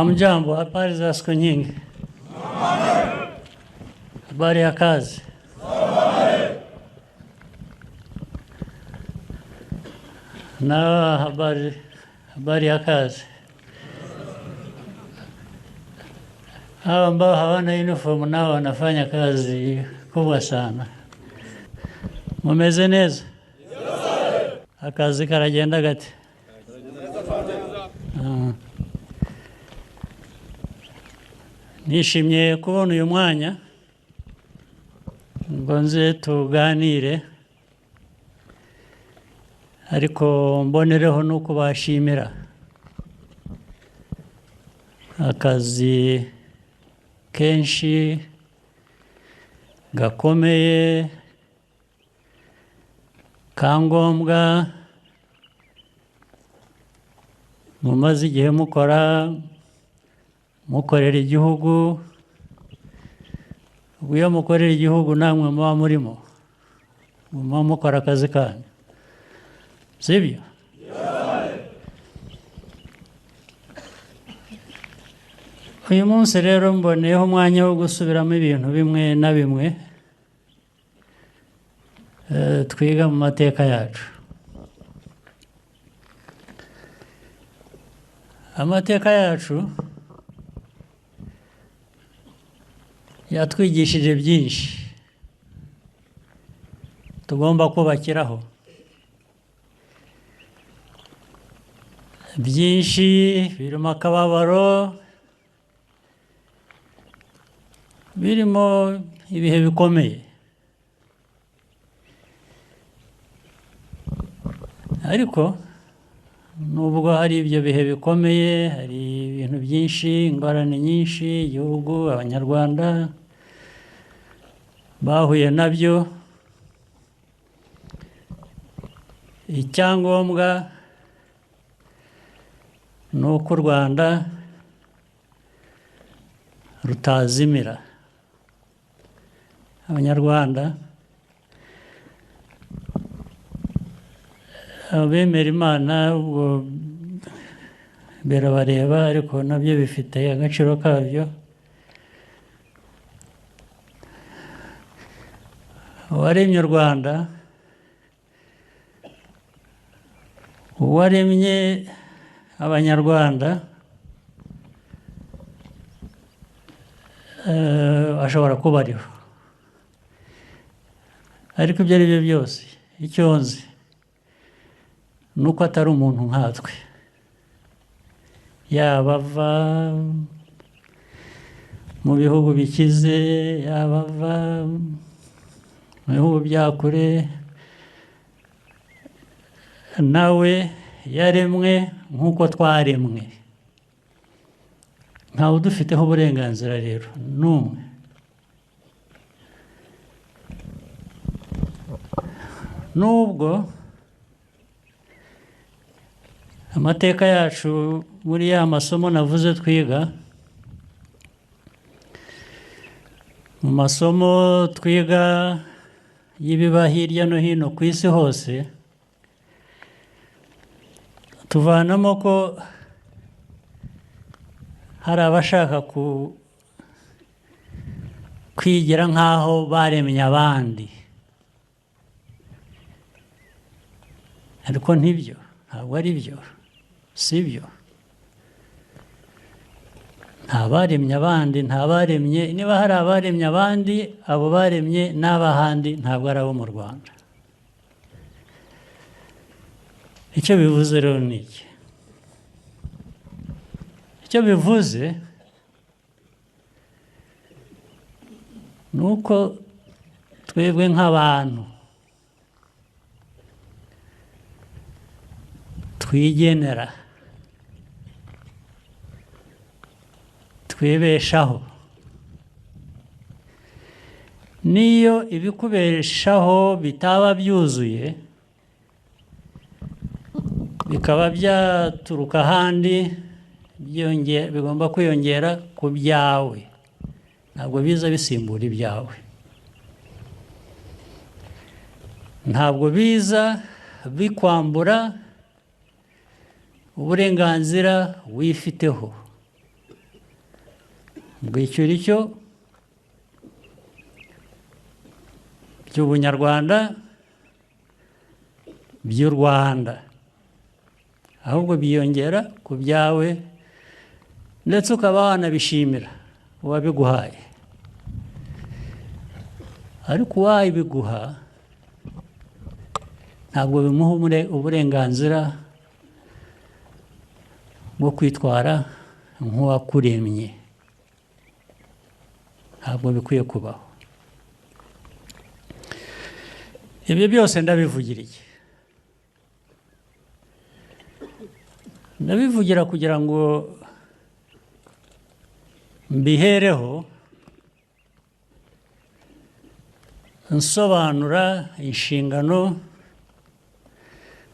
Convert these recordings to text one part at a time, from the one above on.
Hamjambo, habari za siku nyingi. Habari ya kazi. Na habari ya kazi. Hawa ambao hawana uniform nao wanafanya kazi kubwa sana. Mumeze neza? Akazi karagenda gate? Nishimye kubona uyu mwanya ngo nze tuganire, ariko mbonereho nuko bashimira akazi kenshi gakomeye kangombwa mumaze igihe mukorera igihugu. Iyo mukorera igihugu namwe muba murimo, muba mukora akazi kanyu, sibyo? Uyu munsi rero mboneyeho umwanya wo gusubiramo ibintu bimwe na bimwe twiga mu mateka yacu. Amateka yacu yatwigishije byinshi tugomba kubakiraho, byinshi birimo akababaro, birimo ibihe bikomeye, ariko nubwo hari ibyo bihe bikomeye, hari ibintu byinshi, ingorane nyinshi igihugu, abanyarwanda bahuye nabyo. Icyangombwa ni uko u Rwanda rutazimira. Abanyarwanda, abemera Imana ubwo birabareba, ariko nabyo bifite agaciro kabyo. Uwaremye u Rwanda, uwaremye Abanyarwanda, ashobora kuba ariho, ariko ibyo ari byo byose icyo nzi ni uko atari umuntu nkatwe, yaba ava mu bihugu bikize, yaba ava mu bihugu bya kure, nawe yaremwe nk'uko twaremwe. Ntawe udufiteho uburenganzira rero n'umwe. Nubwo amateka yacu muri ya masomo navuze twiga, mu masomo twiga y'ibiba hirya no hino ku isi hose, tuvanamo ko hari abashaka kwigira nk'aho baremye abandi, ariko ntibyo, ntabwo ari byo, si byo. Nta baremye abandi, nta baremye, niba hari abaremye abandi, abo baremye n'abahandi ntabwo ari abo mu Rwanda. Icyo bivuze rero ni iki? Icyo bivuze ni uko twebwe nk'abantu twigenera, twibeshaho. Niyo ibikubeshaho bitaba byuzuye, bikaba byaturuka ahandi, bigomba kwiyongera ku byawe, ntabwo biza bisimbura ibyawe, ntabwo biza bikwambura uburenganzira wifiteho. bwishyura icyo by'ubunyarwanda by'u Rwanda, ahubwo biyongera ku byawe ndetse ukaba wanabishimira uwabiguhaye. Ariko uwabiguha ntabwo bimuha uburenganzira bwo kwitwara nk'uwakuremye. Ntabwo bikwiye kubaho. Ibyo byose ndabivugira iki? Ndabivugira kugira ngo mbihereho nsobanura inshingano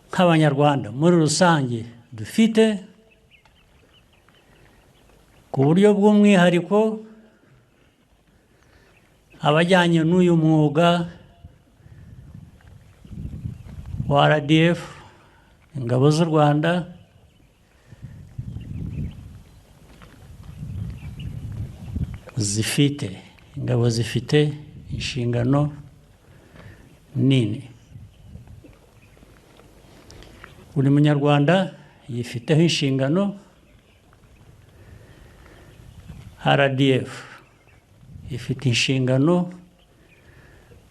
nk'Abanyarwanda muri rusange dufite, ku buryo bw'umwihariko abajyanye n'uyu mwuga wa RDF, ingabo z'u Rwanda, ingabo zifite inshingano nini. Buri munyarwanda yifiteho inshingano. RDF ifite inshingano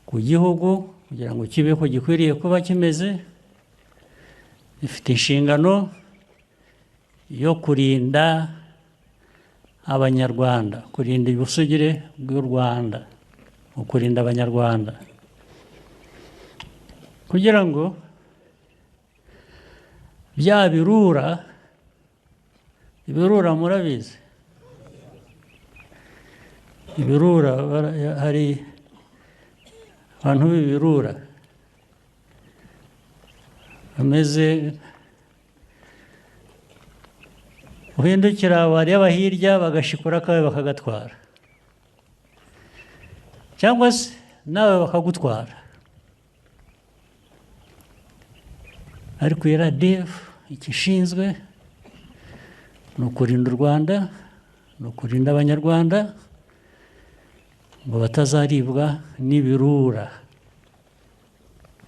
ku gihugu kugira ngo kibe ko gikwiriye kuba kimeze. Ifite inshingano yo kurinda Abanyarwanda, kurinda ubusugire bw'u Rwanda, kurinda Abanyarwanda, kugira ngo bya birura murabizi, ibirura, hari abantu b'ibirura bameze, uhindukira wareba hirya bagashikura akawe bakagatwara, cyangwa se nawe bakagutwara. Ariko RDF ikishinzwe ni ukurinda u Rwanda, ni ukurinda Abanyarwanda ngo batazaribwa n'ibirura.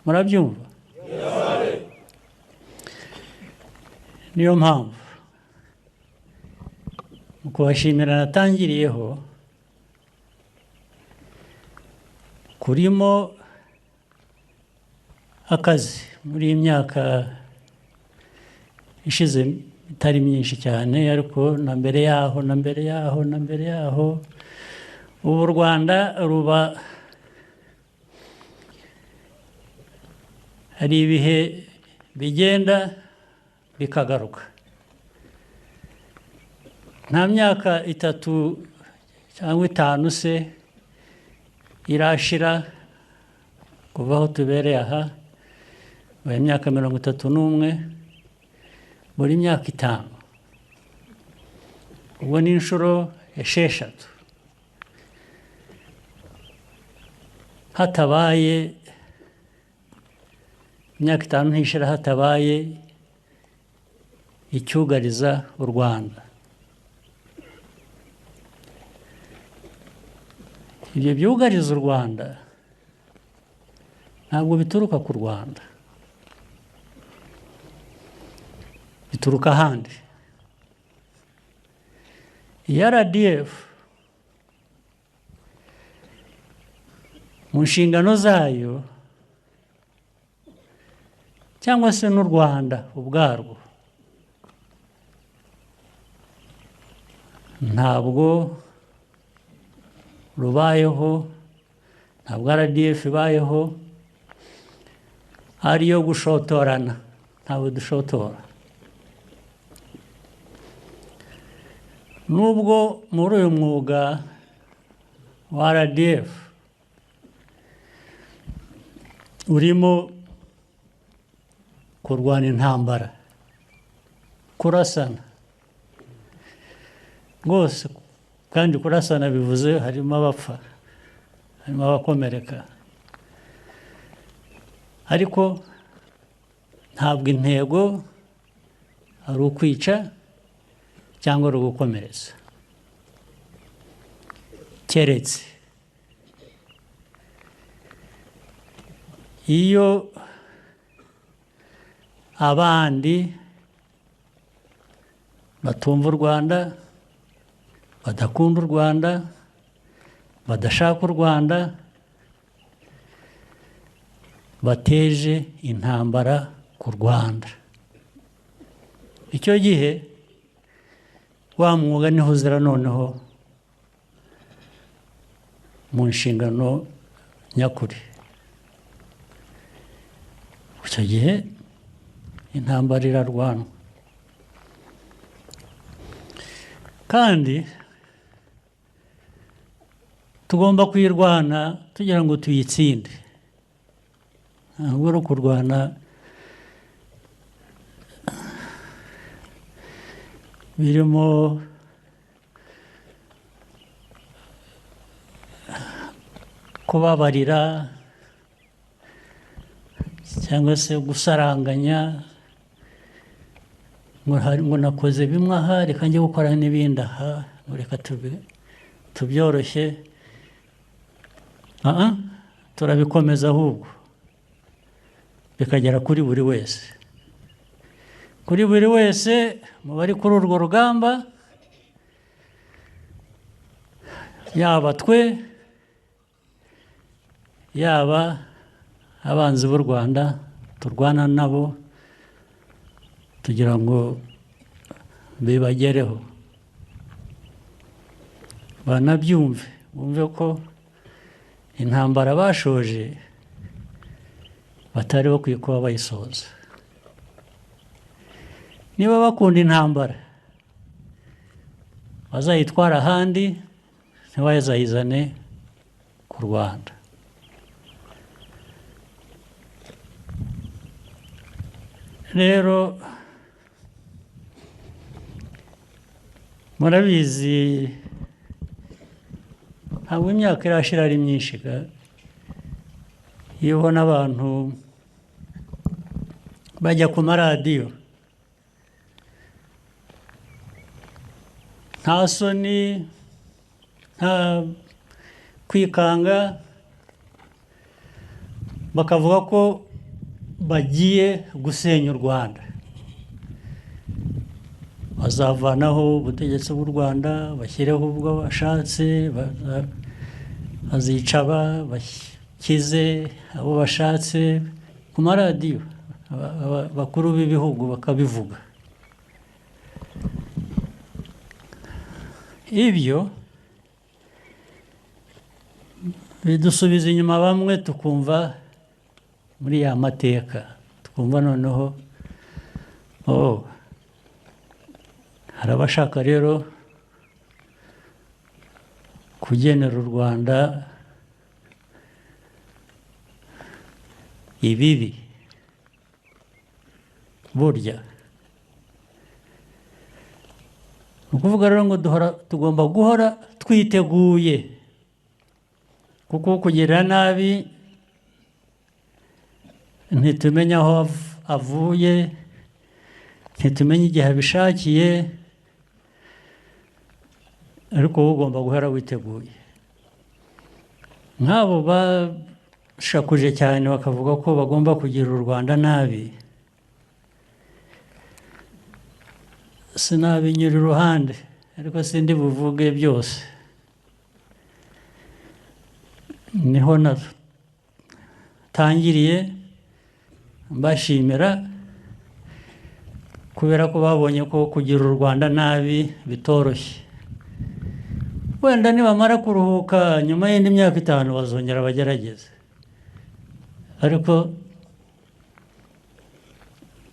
Murabyumva? Niyo mpamvu mu kubashimira natangiriyeho, kurimo akazi muri iyi myaka ishize itari myinshi cyane, ariko na mbere yaho ubu u Rwanda ruba, hari ibihe bigenda bikagaruka. Nta myaka 3 cyangwa 5 se irashira kuva aho tubereye aha, buri myaka 31, buri myaka 5, ubwo ni inshuro 6 hatabaye, imyaka 5 ntishira hatabaye icyugariza u Rwanda. Ibyo byugariza u Rwanda ntabwo bituruka ku Rwanda, bituruka ahandi. RDF mu nshingano zayo, cyangwa se n'u Rwanda ubwarwo, ntabwo rubayeho, ntabwo RDF ibayeho ariyo gushotorana. Ntabwo dushotora. Nubwo muri uyu mwuga wa RDF urimo kurwana intambara, kurasana rwose, kandi kurasana bivuze harimo abapfa, harimo abakomereka, ariko ntabwo intego ari ukwica cyangwa ari ugukomeretsa. keretse iyo abandi batumva u Rwanda, badakunda u Rwanda, badashaka u Rwanda, bateje intambara ku Rwanda. Icyo gihe wa mwuga niho uzira noneho mu nshingano nyakuri. Icyo gihe intambara irarwanwa kandi tugomba kuyirwana tugira ngo tuyitsinde. Ntabwo ari ukurwana birimo kubabarira cyangwa se gusaranganya ngo nakoze bimwe aha reka njye gukora n'ibindi aha, reka tubyoroshye. Turabikomeza ahubwo bikagera kuri buri wese, kuri buri wese mu bari kuri urwo rugamba, yaba twe yaba abanzi b'u Rwanda turwana nabo, tugira ngo bibagereho, banabyumve, bumve ko intambara bashoje batari bakwiye kuba bayisoza. Niba bakunda intambara bazayitwara ahandi, ntibazayizane ku Rwanda. Rero murabizi ntabwo imyaka irashira ari myinshi, iyo ubona abantu bajya ku maradiyo nta soni, nta kwikanga, bakavuga ko bagiye gusenya u Rwanda, bazavanaho ubutegetsi bw'u Rwanda, bashyireho ubwo bashatse, bazica bakize abo bashatse, ku maradiyo bakuru b'ibihugu bakabivuga. Ibyo bidusubiza inyuma bamwe, tukumva muri ya mateka, tukumva noneho hari abashaka rero kugenera u Rwanda ibibi. Burya ni ukuvuga rero ngo tugomba guhora twiteguye, kuko kugirira nabi ntitumenye aho avuye, ntitumenye igihe abishakiye, ariko wowe ugomba guhora witeguye. Nk'abo bashakuje cyane bakavuga ko bagomba kugirira u Rwanda nabi, sinabinyura iruhande, ariko sindi buvuge byose. Niho natangiriye mbashimira, kubera ko babonye ko kugira u Rwanda nabi bitoroshye. Wenda nibamara kuruhuka nyuma y'indi myaka 5 bazongera bagerageze, ariko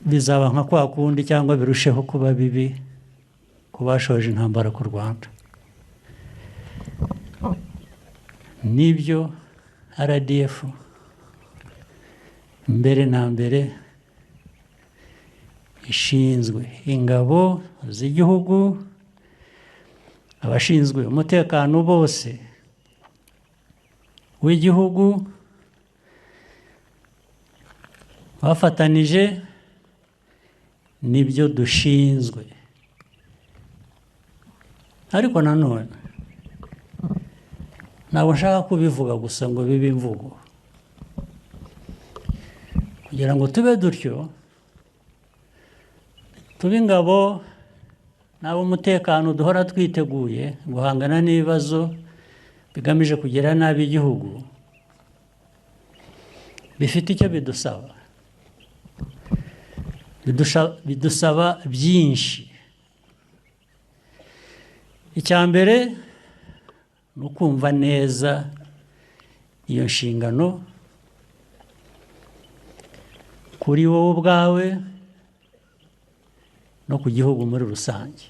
bizaba nka kwa kundi cyangwa birusheho kuba bibi ku bashoje intambara ku Rwanda. Nibyo RDF mbere na mbere ishinzwe, ingabo z'igihugu, abashinzwe umutekano bose w'igihugu bafatanije, nibyo dushinzwe. Ariko nanone ntabwo nshaka kubivuga gusa ngo bibe imvugo, kugira ngo tube dutyo, tube ingabo n'ab'umutekano duhora twiteguye guhangana n'ibibazo bigamije kugira nabi igihugu, bifite icyo bidusaba. Bidusaba byinshi. Icya mbere ni ukumva neza iyo nshingano kuri wowe ubwawe no ku gihugu muri rusange.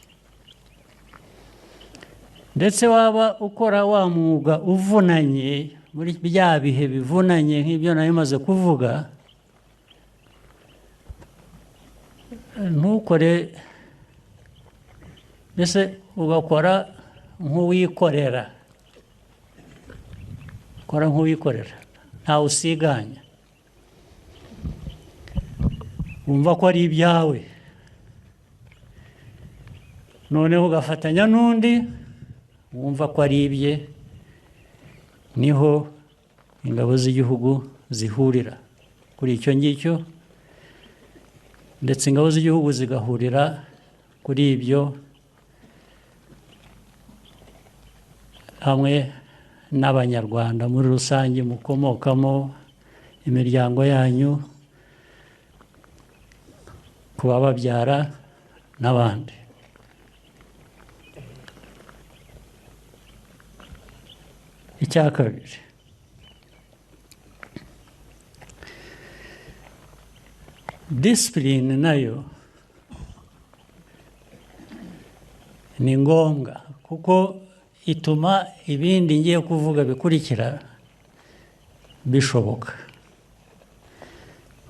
Ndetse waba ukora wa mwuga uvunanye muri bya bihe bivunanye nk'ibyo nari maze kuvuga, ntukore mbese ugakora nk'uwikorera, ukora nk'uwikorera ntawe usiganya, wumva ko ari ibyawe, noneho ugafatanya n'undi wumva ko ari ibye. Niho ingabo z'igihugu zihurira kuri icyo ngicyo, ndetse ingabo z'igihugu zigahurira kuri ibyo hamwe n'abanyarwanda muri rusange mukomokamo, imiryango yanyu, kuba babyara n'abandi. Icya kabiri, disipurine nayo ni ngombwa, kuko ituma ibindi ngiye kuvuga bikurikira bishoboka.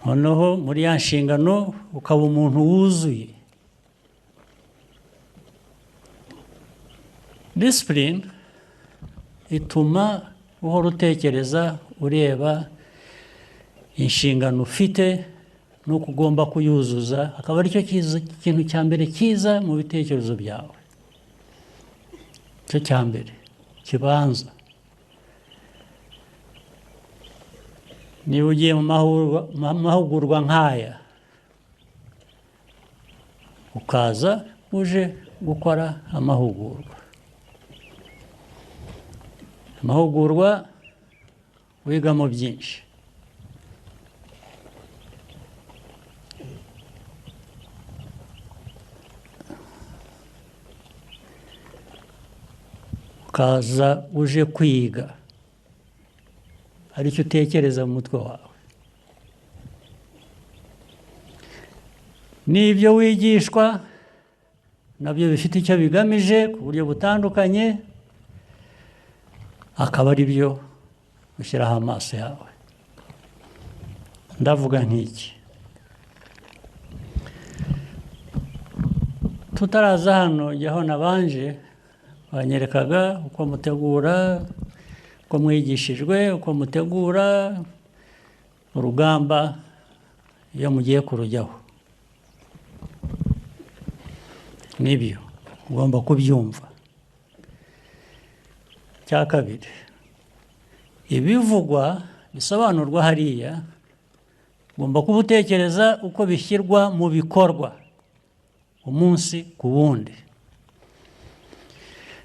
Noneho muri ya nshingano ukaba umuntu wuzuye. Disipurine ituma uhora utekereza, ureba inshingano ufite nuko ugomba kuyuzuza, akaba aricyo kintu cya mbere cyiza mu bitekerezo byawe. Icyo cya mbere kibanza. Niba ugiye mu mahugurwa nk'aya, ukaza uje gukora amahugurwa, wigamo byinshi. Ukaza uje kwiga, aricyo utekereza mu mutwe wawe. N'ibyo wigishwa nabyo bifite icyo bigamije ku buryo butandukanye, akaba ari byo ushyiraho amaso yawe. Ndavuga nk'iki. Tutaraza hano jyaho nabanje banyerekaga uko mutegura, uko mwigishijwe, uko mutegura urugamba iyo mugiye kurujyaho. Nibyo ugomba kubyumva. Cya kabiri, ibivugwa bisobanurwa hariya ugomba kuba utekereza uko bishyirwa mu bikorwa umunsi ku wundi.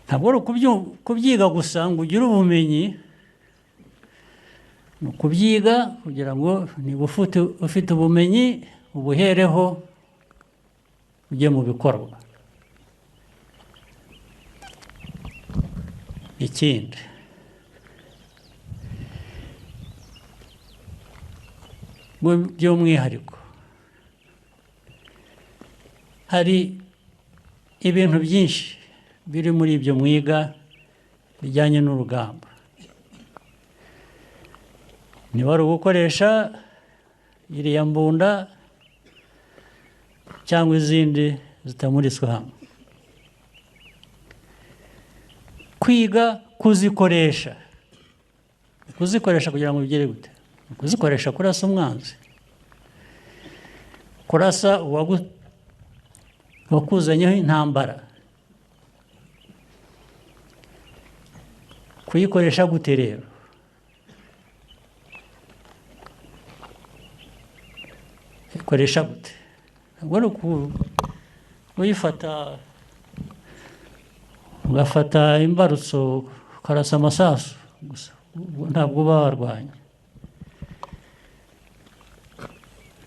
Ntabwo ari kubyiga gusa ngo ugire ubumenyi, ni ukubyiga kugira ngo niba ufite ubumenyi ubuhereho ujye mu bikorwa. Ikindi, by'umwihariko, hari ibintu byinshi biri muri ibyo mwiga bijyanye n'urugamba. Niba ari ugukoresha iriya mbunda cyangwa izindi zitamuritswe hamwe, kwiga kuzikoresha kugira ngo bigere gute? Kuzikoresha kurasa umwanzi, kurasa uwakuzanyeho intambara, kuyikoresha gute rero? Ikoresha gute? Ntabwo ari uyifata ugafata imbarutso ukarasa amasasu gusa, ntabwo uba warwanya.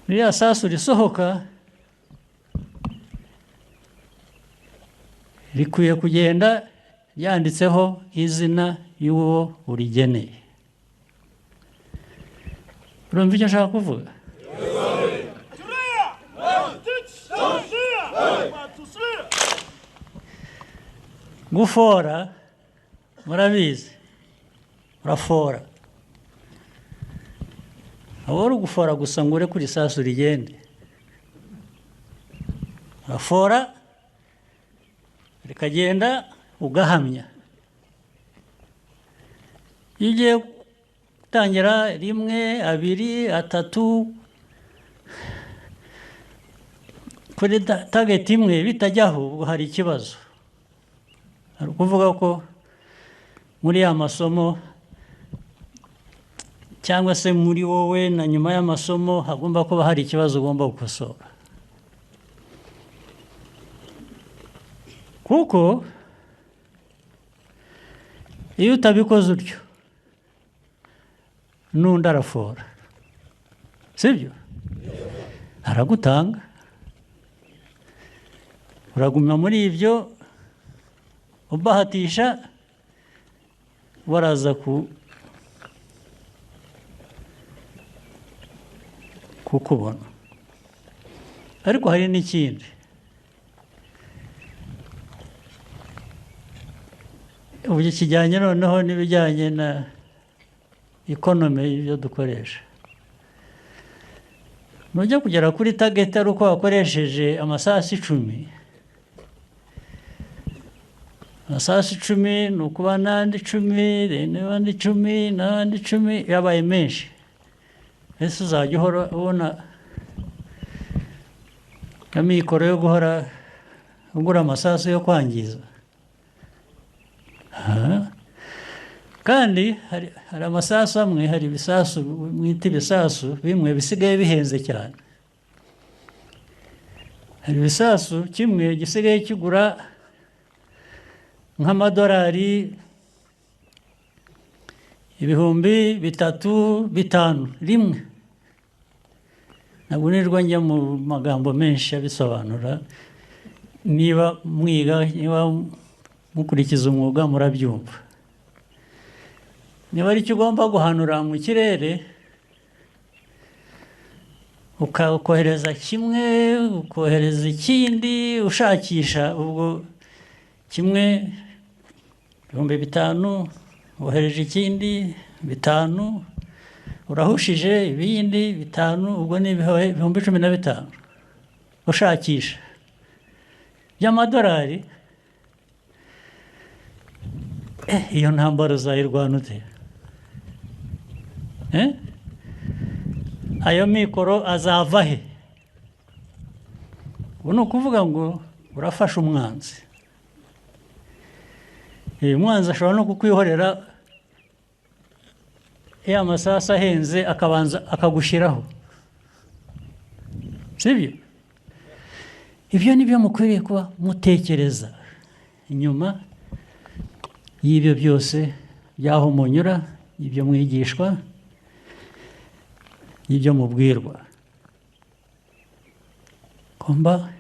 Ririya sasu risohoka rikwiye kugenda ryanditseho izina y'uwo urigeneye. Urumva icyo nshaka kuvuga? Gufora murabizi, urafora. Aba ari ugufora gusa ngo ure kuri sasu rigende. Urafora rikagenda ugahamya. Iyo ugiye gutangira 1, 2, 3 kuri target imwe bitajyaho, ubwo hari ikibazo. Ari ukuvuga ko muri ya masomo cyangwa se muri wowe na nyuma y'amasomo hagomba kuba hari ikibazo ugomba gukosora. Kuko iyo utabikoze utyo n'undi arafora, sibyo? Aragutanga, uraguma muri ibyo ubahatisha, waraza kukubona. Ariko hari n'ikindi, ubu kijyanye noneho n'ibijyanye na economy y'ibyo dukoresha. Nujya kugera kuri target ari uko wakoresheje amasasu 10, amasasu 10 ni ukuba n'andi 10 n'abandi 10 n'abandi 10 yabaye menshi. Ese uzajya uhora ubona amikoro yo guhora ugura amasasu yo kwangiza? Kandi hari amasasu amwe, hari ibisasu mwita ibisasu bimwe bisigaye bihenze cyane. Hari ibisasu kimwe gisigaye kigura nk'amadolari 3,000, 5,000 rimwe. Ntabwo nirwa njya mu magambo menshi abisobanura, niba mwiga, niba mukurikiza umwuga murabyumva. Niba ari cyo ugomba guhanura mu kirere, ukohereza kimwe, ukohereza ikindi, ushakisha, ubwo kimwe 5,000, wohereje ikindi 5, urahushije ibindi 5, ubwo ni 15,000 ushakisha by'amadolari. Iyo ntambaro uzayirwana ute? Ayo mikoro azava he? Ubu ni ukuvuga ngo urafasha umwanzi. Umwanzi ashobora no kukwihorera ya masasu ahenze akabanza akagushyiraho, sibyo? Ibyo ni byo mukwiriye kuba mutekereza inyuma y'ibyo byose byaho munyura, ibyo mwigishwa, ibyo mubwirwa. Ugomba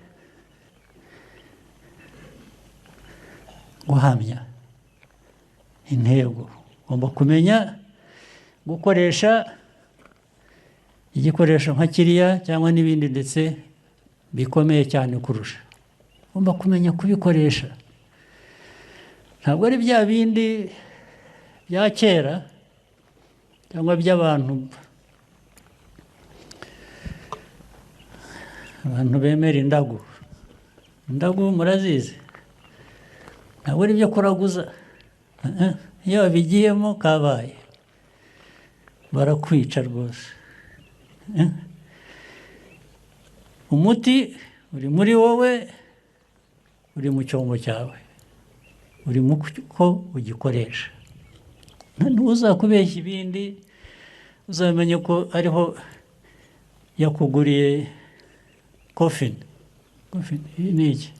guhamya intego, ugomba kumenya gukoresha igikoresho nka kiriya cyangwa n'ibindi ndetse bikomeye cyane kurusha. Ugomba kumenya kubikoresha. Ntabwo ari bya bindi bya kera cyangwa by'abantu bemera indagu. Indagu murazizi, ntabwo ari byo kuraguza. Iyo babigiyemo kabaye, barakwica rwose. Umuti uri muri wowe, uri mu cyombo cyawe, uri mu ko ugikoresha. uzakubeshya ibindi uzamenye ko ariho yakuguriye coffin ni iki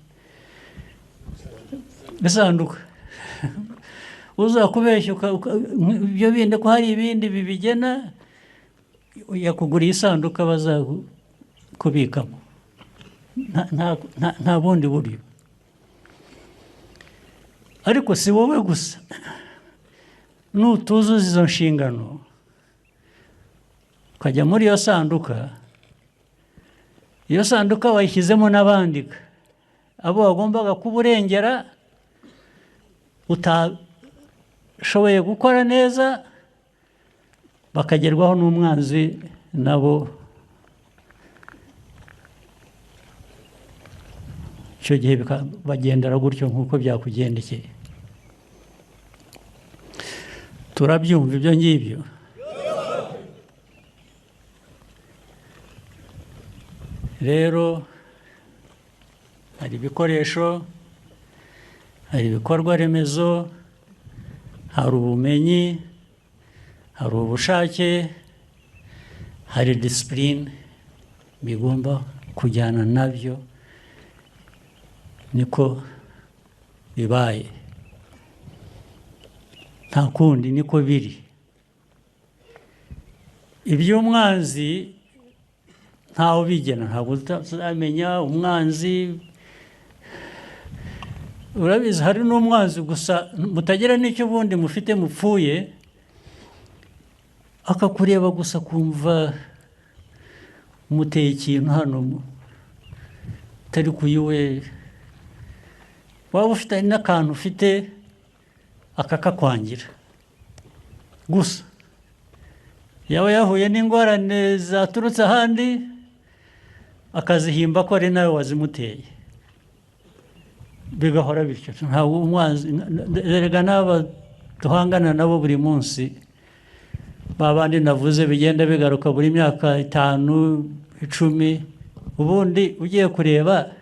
isanduka uzakubeshya ibyo bindi ko hari ibindi bibigena yakuguriye isanduka bazakubikamo nta bundi buryo ariko si wowe gusa nutuzuza izo nshingano ukajya muri iyo sanduka wayishyizemo n'abandi abo wagombaga kuburengera utashoboye gukora neza bakagerwaho n'umwanzi nabo icyo gihe bagendera gutyo nk'uko byakugendekeye turabyumva ibyo ngibyo rero hari ibikoresho hari ibikorwa remezo hari ubumenyi hari ubushake hari disipurine bigomba kujyana nabyo niko bibaye nta kundi niko biri iby'umwanzi ntawe ubigena ntabwo uzamenya umwanzi urabizi hari n'umwanzi gusa mutagira n'icyo ubundi mufite mupfuye akakureba gusa kumva umuteye ikintu hano utari kuyiwe waba ufite n'akantu ufite akakakwangira gusa yaba yahuye n'ingorane zaturutse ahandi akazihimba ko ari nawe wazimuteye bigahora bityo ntabwo umwanzi erega n'aba duhangana nabo buri munsi babandi navuze bigenda bigaruka buri myaka 5, 10 ubundi ugiye kureba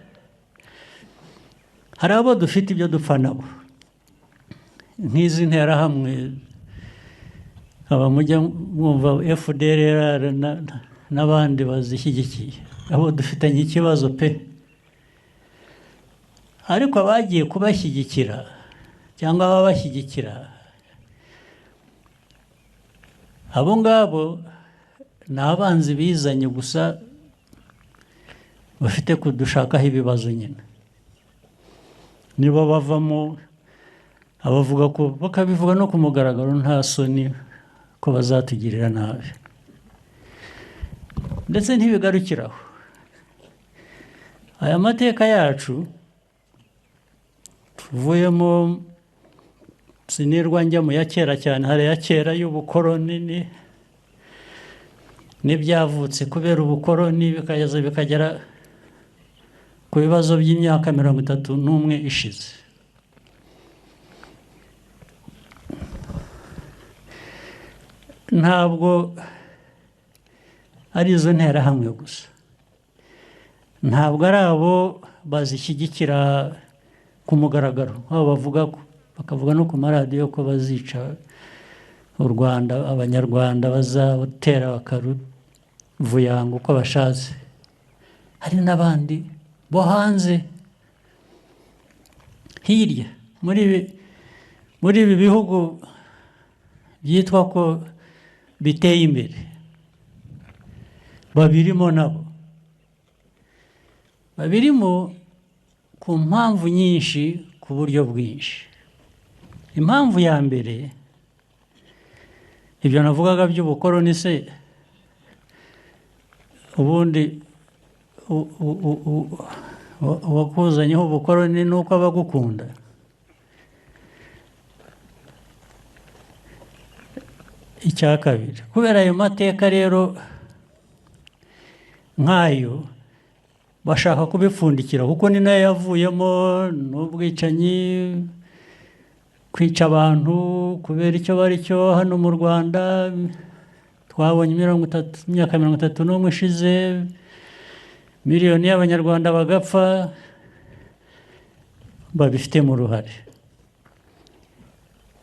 hari abo dufite ibyo dupfa nabo nk'izi nterahamwe abamujya mwumva FDR n'abandi bazishyigikiye abo dufitanye ikibazo pe ariko abagiye kubashyigikira cyangwa ababashyigikira abo ngabo ni abanzi bizanye gusa bafite kudushakaho ibibazo nyine nibo bavamo abavuga ko bakabivuga no ku mugaragaro nta soni ko bazatugirira nabi ndetse ntibigarukiraho aya mateka yacu tuvuyemo sinirwa njya mu ya kera cyane hari ya kera y'ubukoroni n'ibyavutse kubera ubukoroni bikagera ku bibazo by'imyaka 31 ishize ntabwo ari izo nterahamwe gusa ntabwo ari abo bazishyigikira ku mugaragaro aho bakavuga no ku maradiyo ko bazica u Rwanda abanyarwanda bazatera bakaruvuyanga uko bashatse hari n'abandi bo hanze hirya muri ibi bihugu byitwa ko biteye imbere babirimo nabo babirimo ku mpamvu nyinshi ku buryo bwinshi impamvu ya mbere ibyo navugaga by'ubukoroni se ubundi uwakuzanyeho ubukoroni ni uko abagukunda icya kabiri kubera ayo mateka rero nk'ayo bashaka kubipfundikira kuko ni nayo yavuyemo n'ubwicanyi kwica abantu kubera icyo bari cyo hano mu Rwanda twabonye imyaka 31 ishize miliyoni y'abanyarwanda bagapfa babifitemo uruhare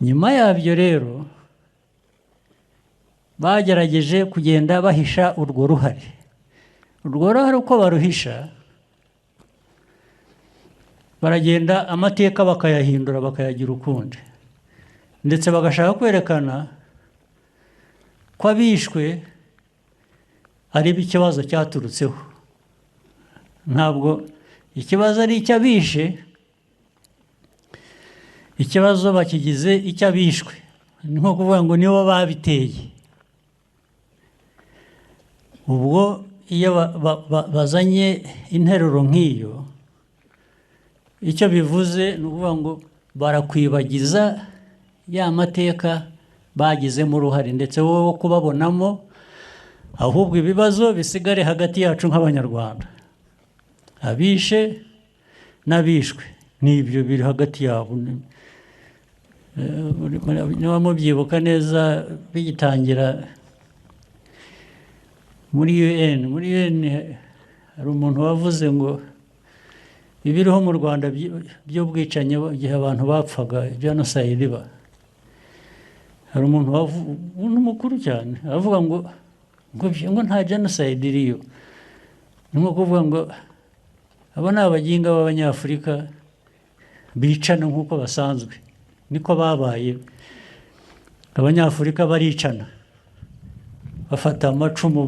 nyuma yabyo rero bagerageje kugenda bahisha urwo ruhare uko baruhisha baragenda amateka bakayahindura bakayagira ukundi ndetse bagashaka kwerekana ko abishwe ari ikibazo cyaturutseho ntabwo ikibazo ari icy'abishe ikibazo bakigize icy'abishwe ni nko kuvuga ngo nibo babiteye ubwo iyo bazanye interuro nk'iyo icyo bivuze ni ukuvuga ngo barakwibagiza ya mateka bagizemo uruhare ndetse wowe kubabonamo ahubwo ibibazo bisigare hagati yacu nk'abanyarwanda abishe n'abishwe n'ibyo biri hagati yabo niba mubyibuka neza bigitangira muri UN hari umuntu wavuze ngo ibiriho mu Rwanda by'ubwicanyi igihe abantu bapfaga genocide iba hari umuntu mukuru cyane avuga ngo nta genocide iriyo ni nko kuvuga ngo abo ni abaginga b'abanyafurika bicana nk'uko basanzwe niko babaye abanyafurika baricana bafata amacumu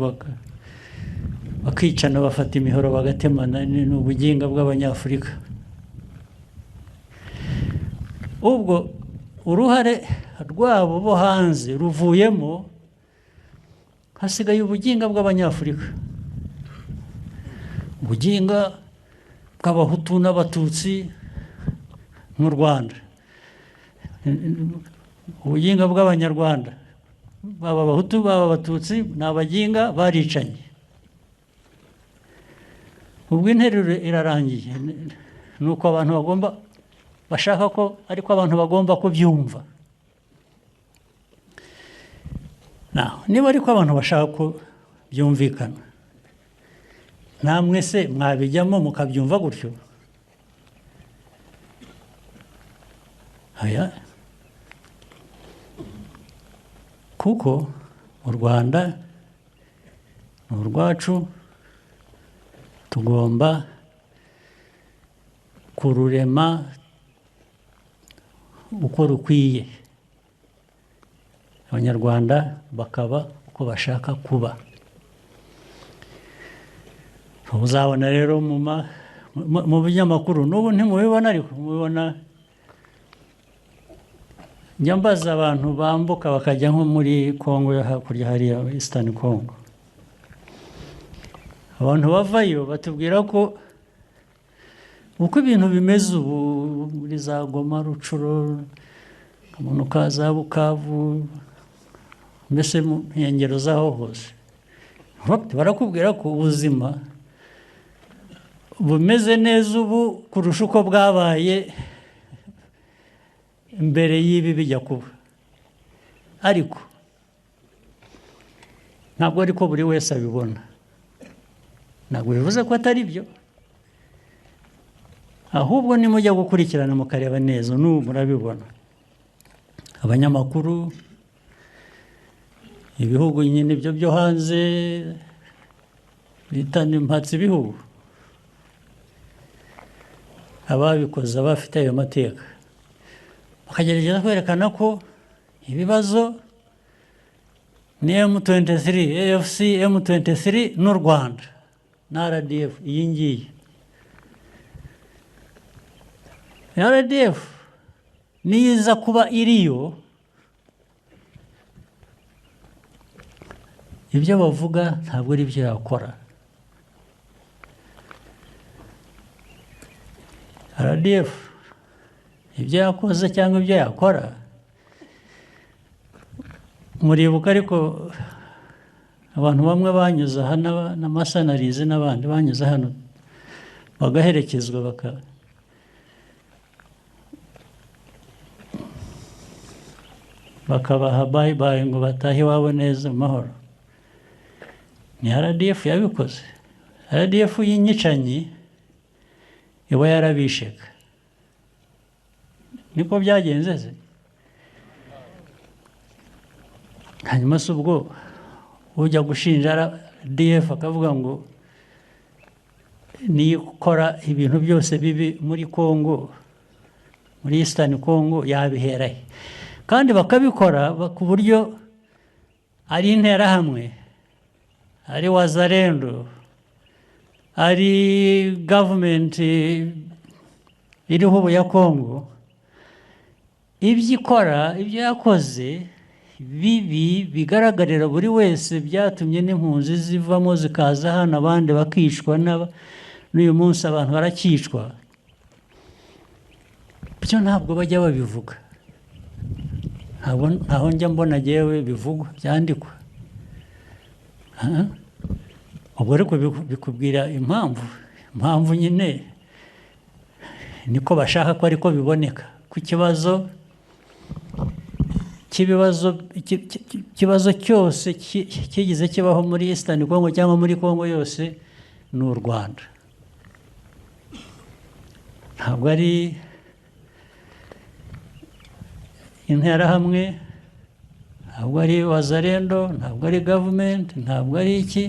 bakicana bafata imihoro bagatemana ni ubuginga bw'abanyafurika ubwo uruhare rwabo bo hanze ruvuyemo hasigaye ubuginga bw'abanyafurika ubuginga bw'abahutu n'abatutsi mu Rwanda ubuginga bw'abanyarwanda baba abahutu baba abatutsi ni abaginga baricanye ubwo interuro irarangiye ni uko abantu bashaka ko ariko abantu bagomba kubyumva niba ariko abantu bashaka ko byumvikana namwe se mwabijyamo mukabyumva gutyo kuko u Rwanda ni urwacu tugomba kururema uko rukwiye abanyarwanda bakaba uko bashaka kuba uzabona rero mu binyamakuru n'ubu ntimubibona ariko mubibona njya mbaza abantu bambuka bakajya nko muri Kongo yo hakurya hariya Eastern Congo abantu bavayo batubwira ko uko ibintu bimeze ubu muri za Goma Rucuro umuntu kaza Bukavu mbese mu nkengero zaho hose barakubwira ko ubuzima bumeze neza ubu kurusha uko bwabaye mbere y'ibi bijya kuba ariko ntabwo ariko buri wese abibona ntabwo bivuze ko atari byo ahubwo nimujya gukurikirana mukareba neza n'ubu murabibona abanyamakuru ibihugu nyine ibyo byo hanze bita impatsi ibihugu ababikoze abafite ayo mateka bakagerageza kwerekana ko ibibazo ni M23 AFC M23 n'u Rwanda na RDF iyi ngiyi RDF niza kuba iriyo ibyo bavuga ntabwo ari byo yakora RDF ibyo yakoze cyangwa ibyo yakora muribuka ariko abantu bamwe banyuze hano n'amasanarize n'abandi banyuze hano bagaherekezwa bakabaha bye bye ngo batahe iwabo neza mu mahoro ni RDF yabikoze RDF y'inyicanyi iba yarabisheka niko byagenze se hanyuma se ubwo ujya gushinja RDF akavuga ngo niyo ukora ibintu byose bibi muri Congo, muri Eastern Congo, yabiherahe kandi bakabikora ku buryo ari interahamwe, ari wazalendo, ari government iriho ubu ya Congo, ibyo ikora, ibyo yakoze bibi bigaragarira buri wese, byatumye n'impunzi zivamo zikaza hano, abandi bakicwa, n'uyu munsi abantu barakicwa. Byo ntabwo bajya babivuga, ntaho njya mbona jyewe bivugwa byandikwa. Ubwo ariko bikubwira impamvu nyine niko bashaka ko ariko biboneka ku kibazo cyose kigize kibaho muri Eastern Congo cyangwa muri Congo yose ni u Rwanda. Ntabwo ari interahamwe, ntabwo ari wazalendo, ntabwo ari government, ntabwo ari iki.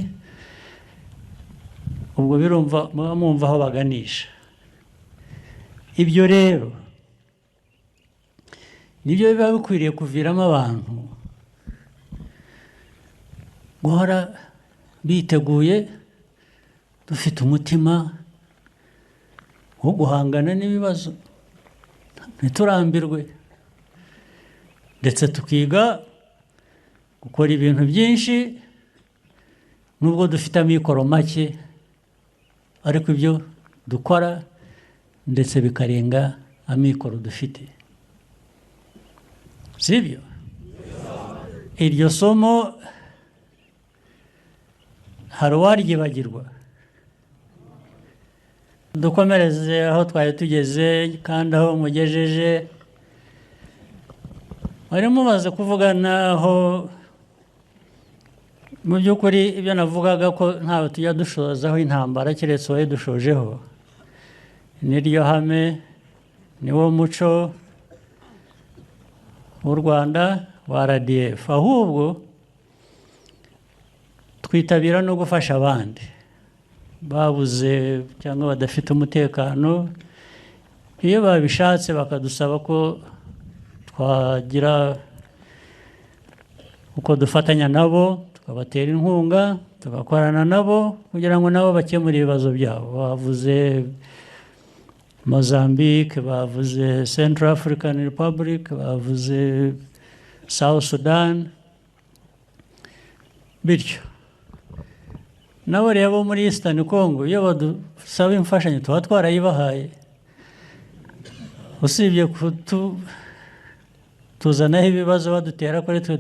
Ubwo birumva mwumva aho baganisha. Ibyo rero nibyo biba bikwiriye kuviramo abantu guhora biteguye, dufite umutima wo guhangana n'ibibazo, ntiturambirwe, ndetse tukiga gukora ibintu byinshi nubwo dufite amikoro make, ariko ibyo dukora ndetse bikarenga amikoro dufite. Sibyo? Iryo somo hari uwaryibagirwa. Dukomereze aho twari tugeze kandi aho mugejeje. Wari mumaze kuvugana aho mu by'ukuri ibyo navugaga ko ntawe tujya dushozaho intambara keretse wowe dushojeho. Niryo hame, niwo muco w'u Rwanda wa RDF. Ahubwo twitabira no gufasha abandi babuze cyangwa badafite umutekano, iyo babishatse bakadusaba ko twagira uko dufatanya nabo, tukabatera inkunga, tugakorana nabo kugira ngo nabo bakemure ibibazo byabo. Bavuze Mozambique, bavuze Central African Republic, bavuze South Sudan, bityo nabo rero muri Eastern Congo iyo badusaba imfashanyo tuba twarayibahaye, usibye tuzanaho ibibazo badutera kuri twe,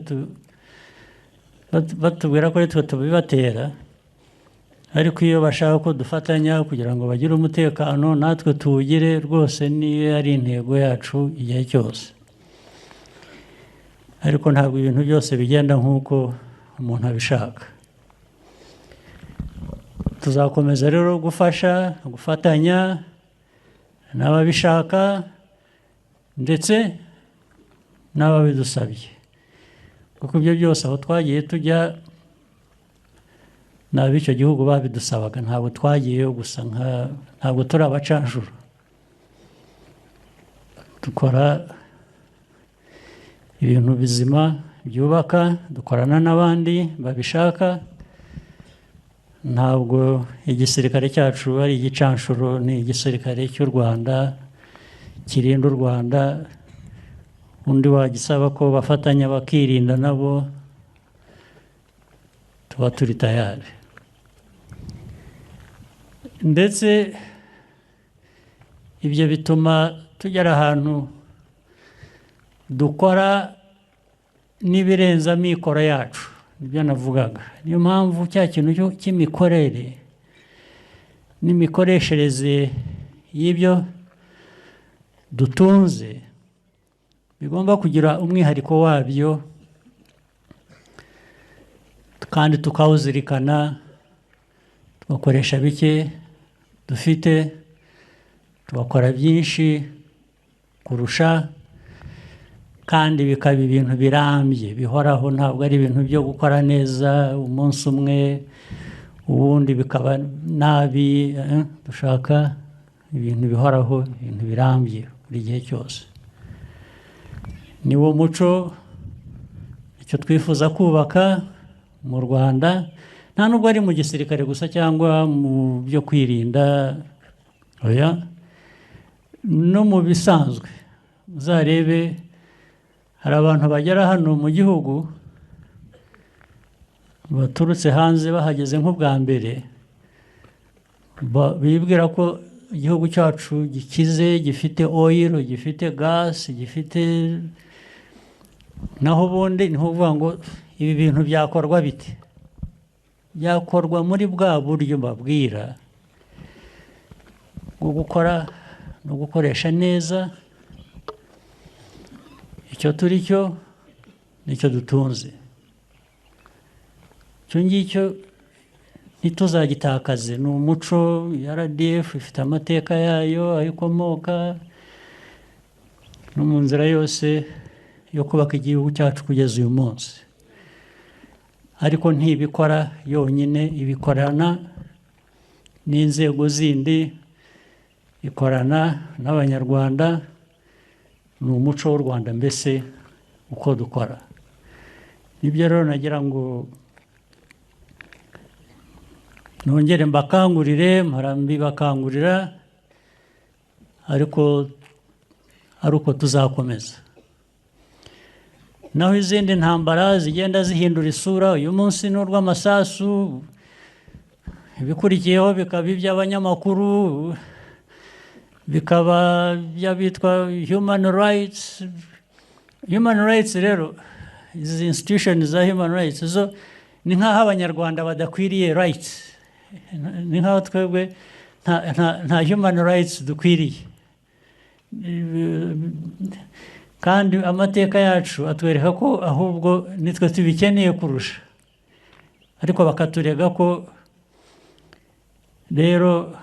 batubwira ko twe tubibatera. Ariko iyo bashaka ko dufatanya kugira ngo bagire umutekano, natwe tuwugire rwose, niyo ari intego yacu igihe cyose. Ariko ntabwo ibintu byose bigenda nk'uko umuntu abishaka. Tuzakomeza rero gufasha, gufatanya n'ababishaka ndetse n'ababidusabye, kuko ibyo byose aho twagiye tujya n'ab'icyo gihugu babidusabaga. Ntabwo twagiyeyo gusa, ntabwo turi abacanshuro. Dukora ibintu bizima byubaka, dukorana n'abandi babishaka. Ntabwo igisirikare cyacu ari igicanshuro, ni igisirikare cy'u Rwanda kirinda u Rwanda. Undi wagisaba ko bafatanya bakirinda nabo, tuba turi tayari. Ndetse ibyo bituma tugera ahantu dukora n'ibirenze amikoro yacu, nibyo navugaga. Niyo mpamvu cya kintu cy'imikorere n'imikoreshereze y'ibyo dutunze bigomba kugira umwihariko wabyo, kandi tukawuzirikana, tugakoresha bike dufite, tugakora byinshi kurusha, kandi bikaba ibintu birambye bihoraho, ntabwo ari ibintu byo gukora neza umunsi umwe ubundi bikaba nabi. Dushaka ibintu bihoraho, ibintu birambye buri gihe cyose. Niwo muco icyo twifuza kubaka mu Rwanda, nta nubwo ari mu gisirikare gusa cyangwa mu byo kwirinda, oya, no mu bisanzwe. Uzarebe hari abantu bagera hano mu gihugu baturutse hanze, bahageze nk'ubwa mbere, bibwira ko igihugu cyacu gikize, gifite oil, gifite gas, gifite, naho ubundi ni ukuvuga ngo ibi bintu byakorwa bite? Byakorwa muri bwa buryo mbabwira bwo gukora no gukoresha neza icyo turi cyo nicyo dutunze. Icyo ngicyo ntituzagitakaze. Ni umuco. RDF ifite amateka yayo, aho ikomoka, no mu nzira yose yo kubaka igihugu cyacu kugeza uyu munsi. Ariko ntibikora yonyine, ibikorana n'inzego zindi, ikorana n'Abanyarwanda. Ni umuco w'u Rwanda mbese uko dukora. Nibyo rero nagira ngo nongere mbakangurire, mbibakangurira, ariko ari uko tuzakomeza. Naho izindi ntambara zigenda zihindura isura, uyu munsi ni urw'amasasu, ibikurikiyeho bikaba iby'abanyamakuru, bikaba by'abitwa human rights. Human rights rero, izi institution za human rights zo ni nk'aho Abanyarwanda badakwiriye rights, ni nk'aho twebwe nta human rights dukwiriye. Kandi amateka yacu atwereka ko ahubwo nitwe tubikeneye kurusha, ariko bakaturega ko rero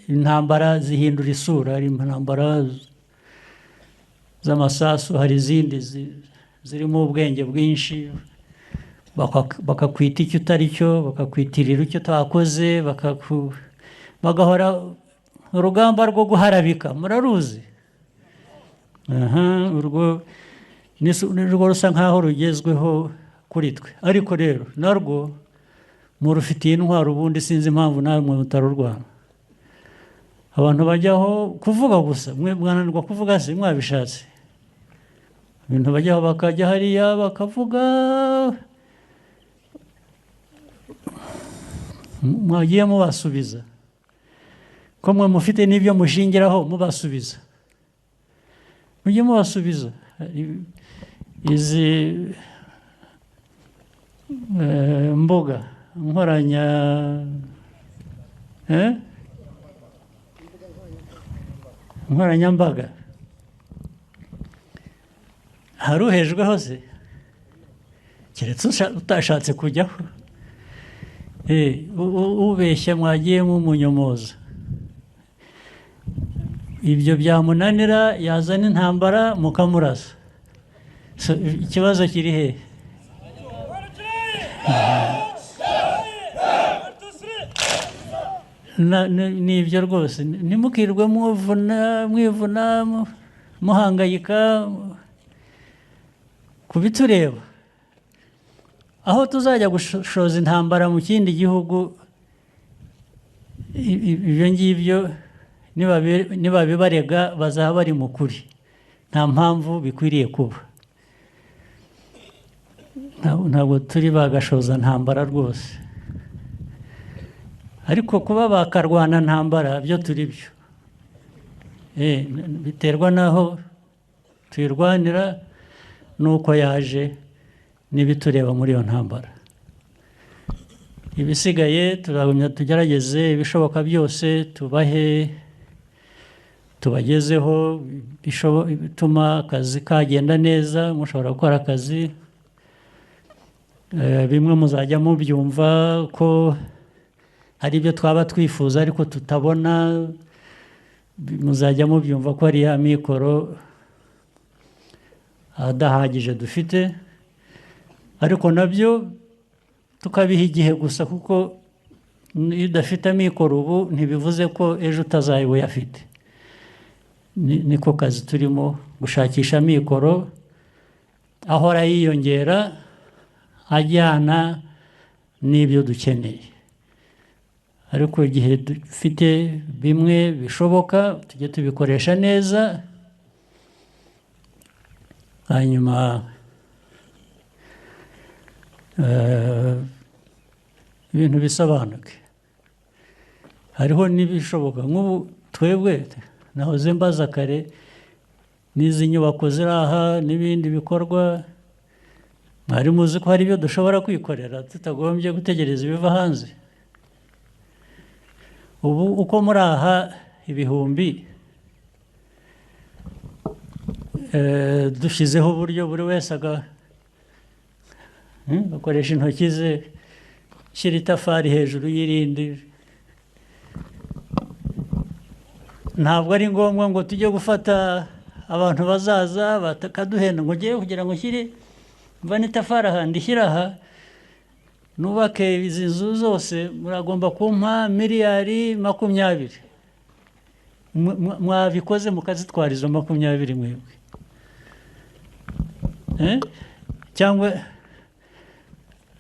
intambara zihindura isura. Hari intambara z'amasasu, hari izindi zirimo ubwenge bwinshi, bakakwita icyo utari cyo, bakakwitirira icyo utakoze, bagahora urugamba rwo guharabika. Muraruzi? Urwo nirwo rusa nkaho rugezweho kuri twe, ariko rero narwo murufitiye intwaro. Ubundi sinzi impamvu namwe mutarurwana. Abantu bajyaho kuvuga gusa, mwe mwananirwa kuvuga se mwabishatse. Ibintu bajyaho bakajya hariya bakavuga, mwagiye mubasubiza ko mwe mufite n'ibyo mushingiraho, mubasubiza, mujye mubasubiza. Izi mbuga nkoranyambaga, haruhejweho se, keretse utashatse kujyaho. Ubeshya mwagiye mumunyomoza. Ibyo byamunanira yazana intambara mukamurasa. Ikibazo kiri he? Ni ibyo rwose. Ntimukirwe mwivuna muhangayika kubitureba. Aho tuzajya gushoza intambara mu kindi gihugu, ibyo ngibyo nibabibarega bazaba bari mu kuri. Nta mpamvu bikwiriye kuba. Ntabwo turi bagashoza ntambara rwose. Ariko kuba bakarwana ntambara byo turi byo. Biterwa n'aho tuyirwanira n'uko yaje n'ibitureba muri iyo ntambara. Ibisigaye turagumya tugerageze ibishoboka byose tubagezeho bituma akazi kagenda neza. Mushobora gukora akazi, bimwe muzajya mubyumva ko hari ibyo twaba twifuza ariko tutabona, muzajya mubyumva ko ari ya mikoro adahagije dufite, ariko nabyo tukabiha igihe gusa, kuko iyo udafite amikoro ubu ntibivuze ko ejo utazayafite. Niko kazi turimo, gushakisha amikoro ahora yiyongera ajyana n'ibyo dukeneye, ariko igihe dufite bimwe bishoboka tujye tubikoresha neza, hanyuma ibintu bisobanuke. Hariho n'ibishoboka, nk'ubu twebwe nahoze mbaza kare, n'izi nyubako ziri aha n'ibindi bikorwa, mwari muzi ko hari ibyo dushobora kwikorera tutagombye gutegereza ibiva hanze. Ubu uko muri aha ibihumbi, dushyizeho uburyo buri wese agakoresha intoki ze, shyira itafari hejuru y'irindi. Ntabwo ari ngombwa ngo tujye gufata abantu bazaza bakaduhenda ngo ngiye kugira ngo nshyire mva n'itafari aha ndishyira aha nubake izi nzu zose, muragomba kumpa miliyari 20. Mwabikoze mukazitwara izo 20 mwebwe, cyangwa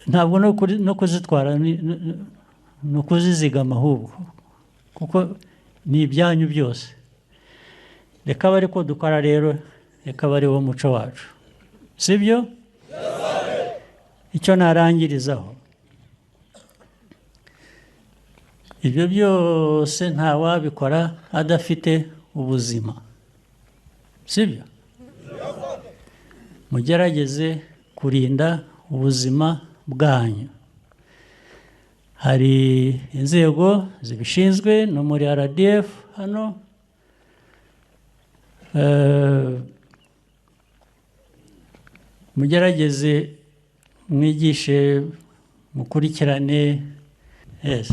ntabwo no kuzitwara, ni ukuzizigama ahubwo, kuko ni ibyanyu byose. Reka bari ko dukora rero, reka bari wo muco wacu, sibyo? Icyo narangirizaho, ibyo byose nta wabikora adafite ubuzima, sibyo? Mugerageze kurinda ubuzima bwanyu. Hari inzego zibishinzwe no muri RDF hano, mugerageze mwigishe, mukurikirane. Yes.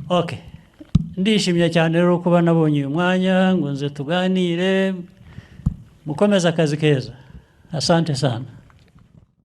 Okay. Ndishimye cyane rero kuba nabonye uyu mwanya ngo nze tuganire. Mukomeze akazi keza. Asante sana.